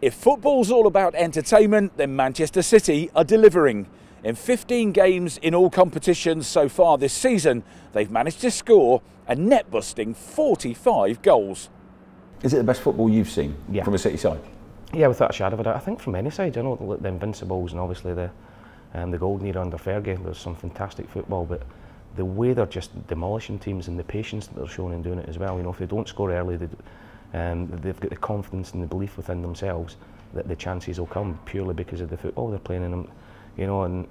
If football's all about entertainment, then Manchester City are delivering. In 15 games in all competitions so far this season, they've managed to score a net-busting 45 goals. Is it the best football you've seen from a City side? Yeah, without a shadow of a doubt. I think from any side, you know, the Invincibles and obviously the golden era under Fergie, there's some fantastic football, but the way they're just demolishing teams and the patience that they're showing in doing it as well. You know, if they don't score early, they've got the confidence and the belief within themselves that the chances will come purely because of the football they're playing in them. You know, and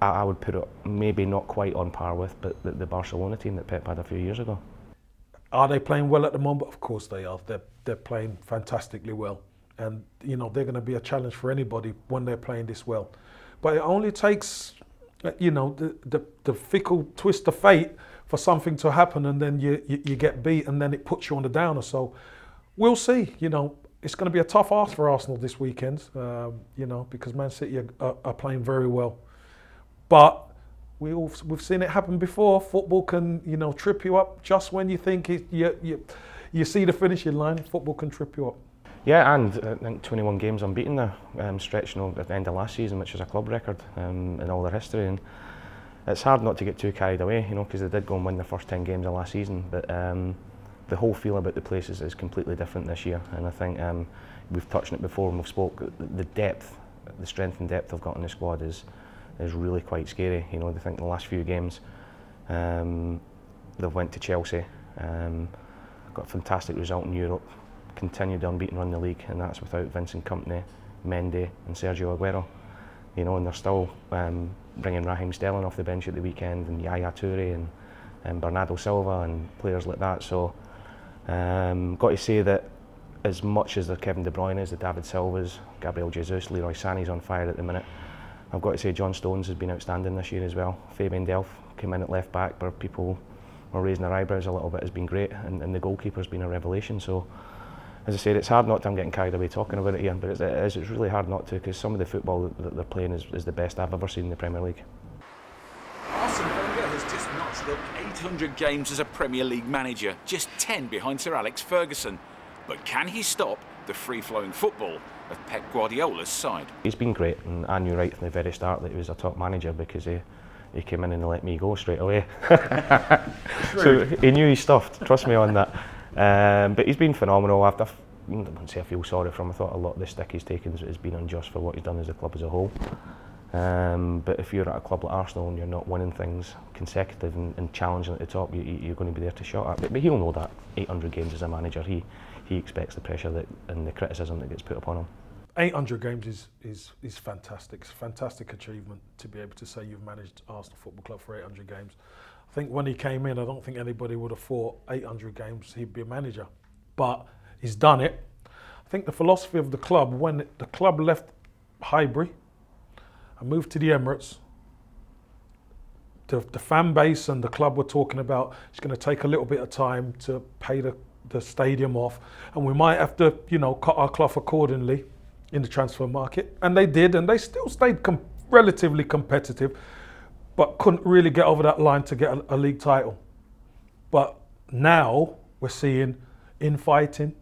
I would put it maybe not quite on par with, but the Barcelona team that Pep had a few years ago. Are they playing well at the moment? Of course they are. They're playing fantastically well, and you know they're going to be a challenge for anybody when they're playing this well. But it only takes, you know, the fickle twist of fate for something to happen, and then you get beat, and then it puts you on the downer. So we'll see. You know, it's going to be a tough ask for Arsenal this weekend. You know, because Man City are playing very well, but we've seen it happen before. Football can, you know, trip you up just when you think you see the finishing line. Football can trip you up. Yeah, and I think 21 games unbeaten now, stretching over at the end of last season, which is a club record in all their history. And it's hard not to get too carried away, you know, because they did go and win the first 10 games of last season. But the whole feel about the place is completely different this year. And I think we've touched on it before when we've spoke. The depth, the strength and depth they've got in the squad is really quite scary. You know, I think the last few games they've went to Chelsea, got a fantastic result in Europe, continued the unbeaten run in the league, and that's without Vincent Kompany, Mendy and Sergio Aguero. You know, and they're still bringing Raheem Sterling off the bench at the weekend, and Yaya Toure and Bernardo Silva and players like that. So got to say that as much as the Kevin De Bruyne is, the David Silvas, Gabriel Jesus, Leroy Sané's on fire at the minute, I've got to say John Stones has been outstanding this year as well. Fabian Delph came in at left back where people were raising their eyebrows a little bit, has been great, and the goalkeeper's been a revelation. So as I said, it's hard not to, I'm getting carried away talking about it here, but it's really hard not to, because some of the football that they're playing is the best I've ever seen in the Premier League. Arsène Wenger has just notched up 800 games as a Premier League manager, just 10 behind Sir Alex Ferguson. But can he stop the free-flowing football of Pep Guardiola's side? He's been great, and I knew right from the very start that he was a top manager because he came in and let me go straight away. So he knew his stuff, trust me on that. But he's been phenomenal. I wouldn't say I feel sorry for him. I thought a lot of the stick he's taken has been unjust for what he's done as a club as a whole. But if you're at a club like Arsenal and you're not winning things consecutive and challenging at the top, you're going to be there to shot at. But he'll know that. 800 games as a manager, he expects the pressure and the criticism that gets put upon him. 800 games is fantastic. It's a fantastic achievement to be able to say you've managed Arsenal Football Club for 800 games. I think when he came in, I don't think anybody would have thought 800 games he'd be a manager, but he's done it. I think the philosophy of the club, when the club left Highbury and moved to the Emirates, the fan base and the club were talking about it's going to take a little bit of time to pay the stadium off, and we might have to, you know, cut our cloth accordingly in the transfer market. And they did, and they still stayed relatively competitive, but couldn't really get over that line to get a league title. But now we're seeing infighting.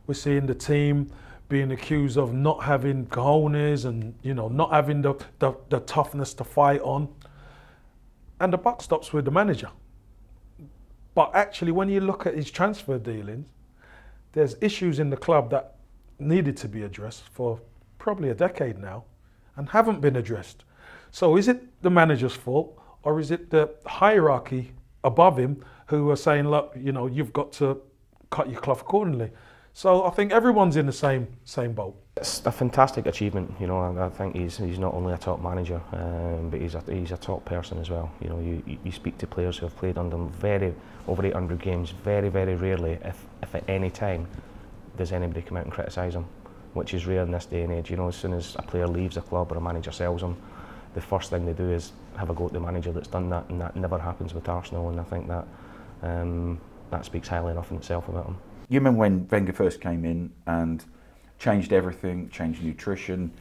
We're seeing the team being accused of not having cojones and, you know, not having the toughness to fight on. And the buck stops with the manager. But actually, when you look at his transfer dealings, there's issues in the club that needed to be addressed for probably a decade now and haven't been addressed. So is it the manager's fault, or is it the hierarchy above him who are saying, look, you know, you've got to cut your cloth accordingly? So I think everyone's in the same boat. It's a fantastic achievement, you know. I think he's not only a top manager, but he's a top person as well. You know, you speak to players who have played under him over 800 games. Very, very rarely, if at any time, does anybody come out and criticise him, which is rare in this day and age. You know, as soon as a player leaves a club or a manager sells him, the first thing they do is have a go at the manager that's done that, and that never happens with Arsenal. And I think that speaks highly enough in itself about him. You remember when Wenger first came in and changed everything, changed nutrition,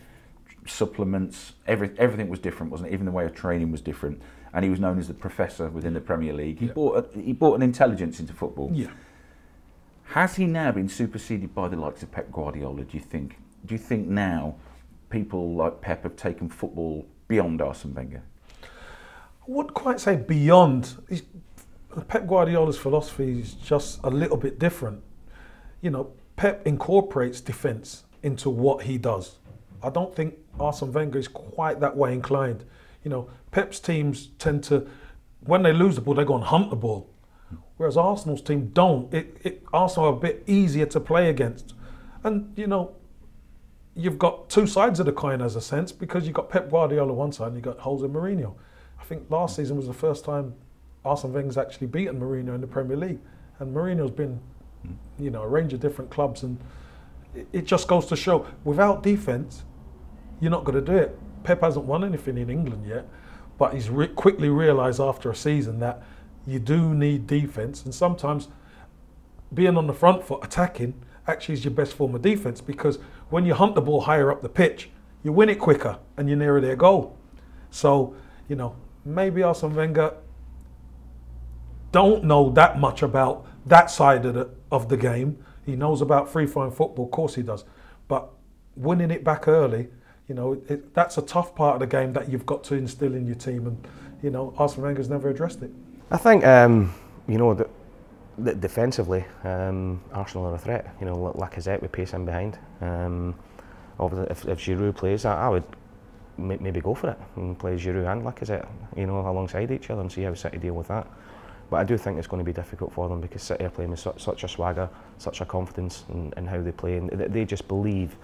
supplements, everything was different, wasn't it? Even the way of training was different. And he was known as the professor within the Premier League. He brought an intelligence into football. Yeah. Has he now been superseded by the likes of Pep Guardiola, do you think? do you think now people like Pep have taken football beyond Arsène Wenger? I wouldn't quite say beyond. Pep Guardiola's philosophy is just a little bit different. You know, Pep incorporates defence into what he does. I don't think Arsène Wenger is quite that way inclined. You know, Pep's teams tend to, when they lose the ball, they go and hunt the ball. Whereas Arsenal's team don't. Arsenal are a bit easier to play against. And, you know, you've got two sides of the coin as a sense, because you've got Pep Guardiola one side and you've got Jose Mourinho. I think last season was the first time Arsène Wenger's actually beaten Mourinho in the Premier League. And Mourinho's been, you know, a range of different clubs, and it just goes to show, without defence, you're not going to do it. Pep hasn't won anything in England yet, but he's quickly realised after a season that you do need defence, and sometimes being on the front foot attacking actually is your best form of defence, because when you hunt the ball higher up the pitch, you win it quicker and you're nearer their goal. So, you know, maybe Arsène Wenger don't know that much about that side of the game. He knows about free-flowing football, of course he does, but winning it back early, you know, that's a tough part of the game that you've got to instill in your team, and, you know, Arsène Wenger's never addressed it. I think, you know, that defensively, Arsenal are a threat. You know, Lacazette with pace in behind. Obviously, if Giroud plays, I would maybe go for it and play Giroud and Lacazette, you know, alongside each other and see how City deal with that. But I do think it's going to be difficult for them, because City are playing with such a swagger, such a confidence in how they play, and they just believe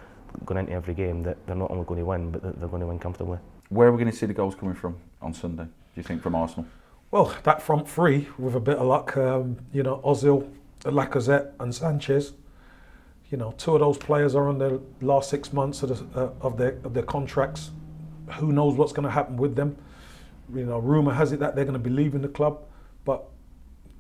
going into every game that they're not only going to win, but that they're going to win comfortably. Where are we going to see the goals coming from on Sunday, do you think, from Arsenal? Well, that front three, with a bit of luck, you know, Ozil, Lacazette and Sanchez, you know, two of those players are on their last 6 months of their contracts. Who knows what's going to happen with them? You know, rumour has it that they're going to be leaving the club, but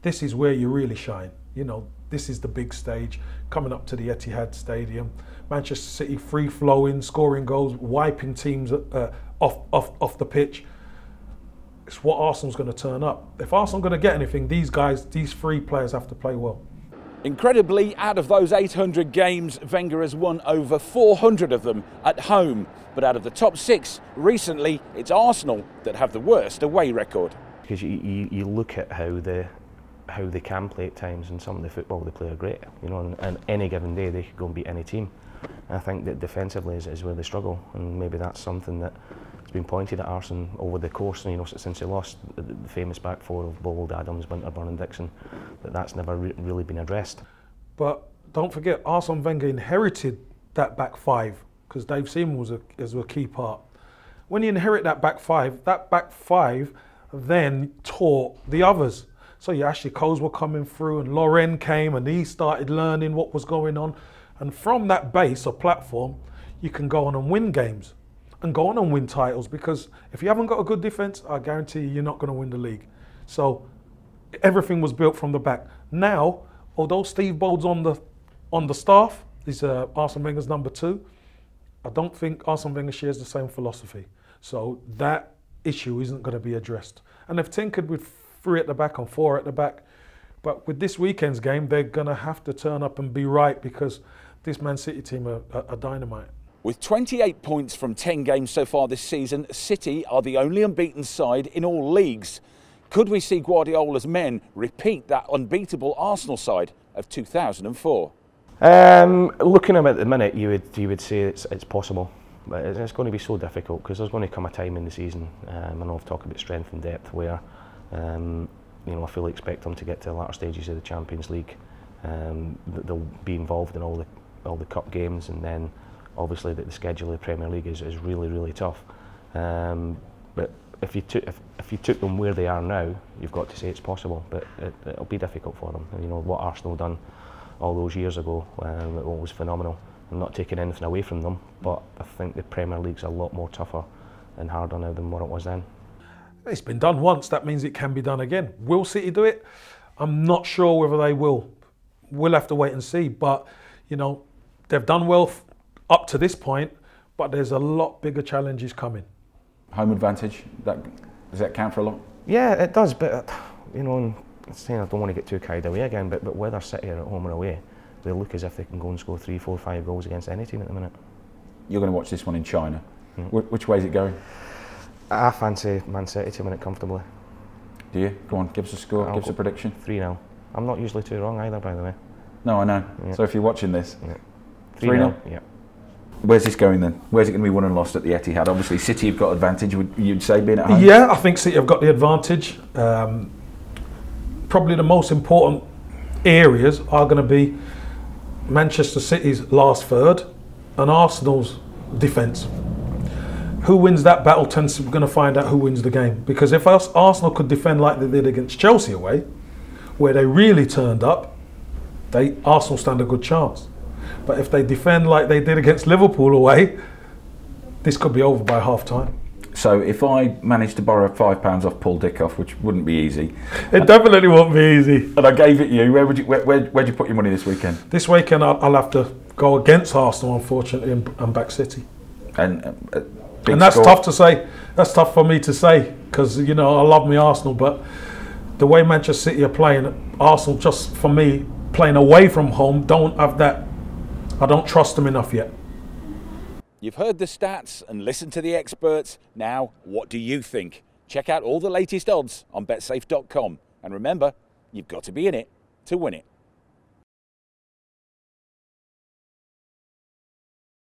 this is where you really shine. You know, this is the big stage, coming up to the Etihad Stadium. Manchester City free-flowing, scoring goals, wiping teams off the pitch. It's what Arsenal's going to turn up. If Arsenal are going to get anything, these three players have to play well. Incredibly, out of those 800 games, Wenger has won over 400 of them at home. But out of the top 6 recently, it's Arsenal that have the worst away record. Because you look at how they can play at times, and some of the football they play are great. You know, and any given day they could go and beat any team. And I think that defensively is where they struggle, and maybe that's something that has been pointed at Arsène over the course, you know, since he lost the famous back four of Bold, Adams, Winterburn and Dixon, that's never really been addressed. But don't forget, Arsène Wenger inherited that back five, because Dave Seaman was a key part. When you inherit that back five then taught the others. So your Ashley Coles were coming through, and Loren came, and he started learning what was going on. And from that base or platform, you can go on and win games and go on and win titles, because if you haven't got a good defence, I guarantee you're not going to win the league. So everything was built from the back. Now, although Steve Bould's on the staff, he's Arsène Wenger's number 2, I don't think Arsène Wenger shares the same philosophy. So that issue isn't going to be addressed. And they've tinkered with 3 at the back and 4 at the back. But with this weekend's game, they're going to have to turn up and be right, because this Man City team are dynamite. With 28 points from 10 games so far this season, City are the only unbeaten side in all leagues. Could we see Guardiola's men repeat that unbeatable Arsenal side of 2004? Looking at them at the minute, you would say it's possible, but it's going to be so difficult, because there's going to come a time in the season, I know I've talked about strength and depth, where you know, I fully expect them to get to the latter stages of the Champions League. They'll be involved in all the cup games, and then obviously the schedule of the Premier League is really tough. But if you took them where they are now, you've got to say it's possible, but it'll be difficult for them. You know, what Arsenal done all those years ago, it was phenomenal. I'm not taking anything away from them, but I think the Premier League's a lot more tougher and harder now than what it was then. It's been done once, that means it can be done again. Will City do it? I'm not sure whether they will. We'll have to wait and see, but you know, they've done well up to this point, but there's a lot bigger challenges coming. Home advantage, does that count for a lot? Yeah, it does, but you know, I don't want to get too carried away again, but whether City are at home or away, they look as if they can go and score 3, 4, 5 goals against any team at the minute. you're going to watch this one in China. Which way is it going? I fancy Man City to win it comfortably. Do you? Go on, give us a score, give us a prediction. 3-0. I'm not usually too wrong either, by the way. No, I know. Yeah. So if you're watching this, 3-0. Yeah. Where's this going then? Where's it going to be won and lost at the Etihad? Obviously, City have got advantage. You'd say being at home. Yeah, I think City have got the advantage. Probably the most important areas are going to be Manchester City's last third and Arsenal's defence. Who wins that battle tends to, we're going to find out who wins the game. Because if Arsenal could defend like they did against Chelsea away, where they really turned up, Arsenal stand a good chance. But if they defend like they did against Liverpool away, this could be over by half time. So if I managed to borrow £5 off Paul Dickov, which wouldn't be easy, it definitely won't be easy, and I gave it you, where'd you put your money this weekend? This weekend I'll have to go against Arsenal, unfortunately, and back City. And that's tough to say. That's tough for me to say because I love me Arsenal, but the way Manchester City are playing, Arsenal just for me playing away from home don't have that. I don't trust them enough yet. You've heard the stats and listened to the experts. Now, what do you think? Check out all the latest odds on betsafe.com. And remember, you've got to be in it to win it.